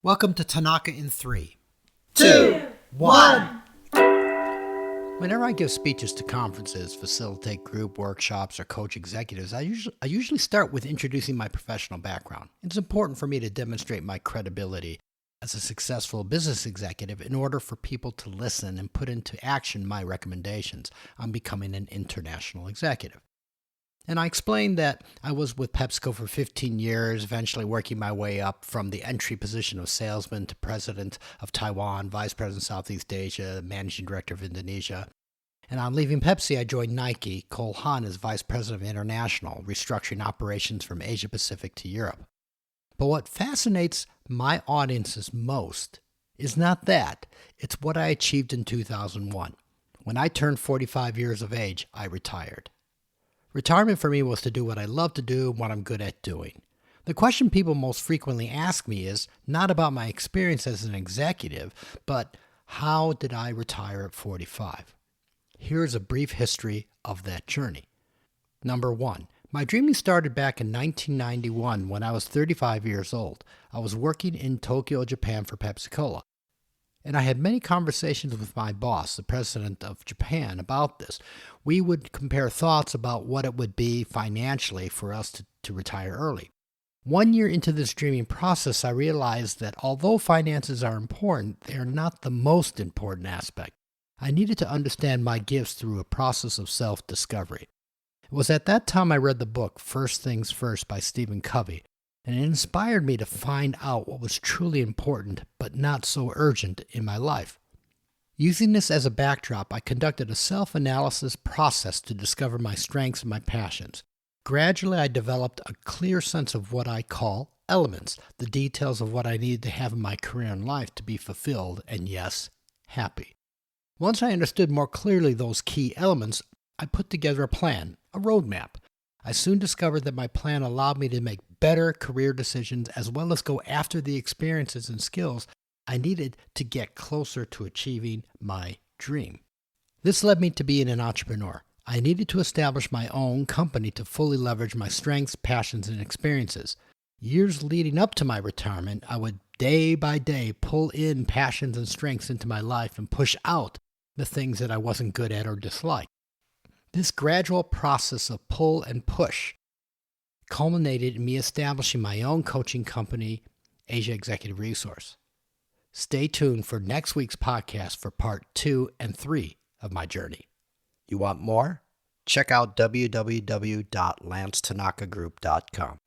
Welcome to Tanaka in 3, 2, 1. Whenever I give speeches to conferences, facilitate group workshops, or coach executives, I usually start with introducing my professional background. It's important for me to demonstrate my credibility as a successful business executive in order for people to listen and put into action my recommendations on becoming an international executive. And I explained that I was with PepsiCo for 15 years, eventually working my way up from the entry position of salesman to president of Taiwan, vice president of Southeast Asia, managing director of Indonesia. And on leaving Pepsi, I joined Nike, Cole Haan as vice president of international, restructuring operations from Asia Pacific to Europe. But what fascinates my audiences most is not that. It's what I achieved in 2001. When I turned 45 years of age, I retired. Retirement for me was to do what I love to do and what I'm good at doing. The question people most frequently ask me is not about my experience as an executive, but how did I retire at 45? Here's a brief history of that journey. Number 1, my dreaming started back in 1991 when I was 35 years old. I was working in Tokyo, Japan for Pepsi-Cola. And I had many conversations with my boss, the president of Japan, about this. We would compare thoughts about what it would be financially for us to retire early. 1 year into this dreaming process, I realized that although finances are important, they are not the most important aspect. I needed to understand my gifts through a process of self-discovery. It was at that time I read the book First Things First by Stephen Covey, and it inspired me to find out what was truly important but not so urgent in my life. Using this as a backdrop, I conducted a self-analysis process to discover my strengths and my passions. Gradually, I developed a clear sense of what I call elements, the details of what I needed to have in my career and life to be fulfilled and, yes, happy. Once I understood more clearly those key elements, I put together a plan, a roadmap. I soon discovered that my plan allowed me to make better career decisions as well as go after the experiences and skills I needed to get closer to achieving my dream. This led me to being an entrepreneur. I needed to establish my own company to fully leverage my strengths, passions, and experiences. Years leading up to my retirement, I would day by day pull in passions and strengths into my life and push out the things that I wasn't good at or disliked. This gradual process of pull and push culminated in me establishing my own coaching company, Asia Executive Resource. Stay tuned for next week's podcast for part 2 and 3 of my journey. You want more? Check out www.lancetanakagroup.com.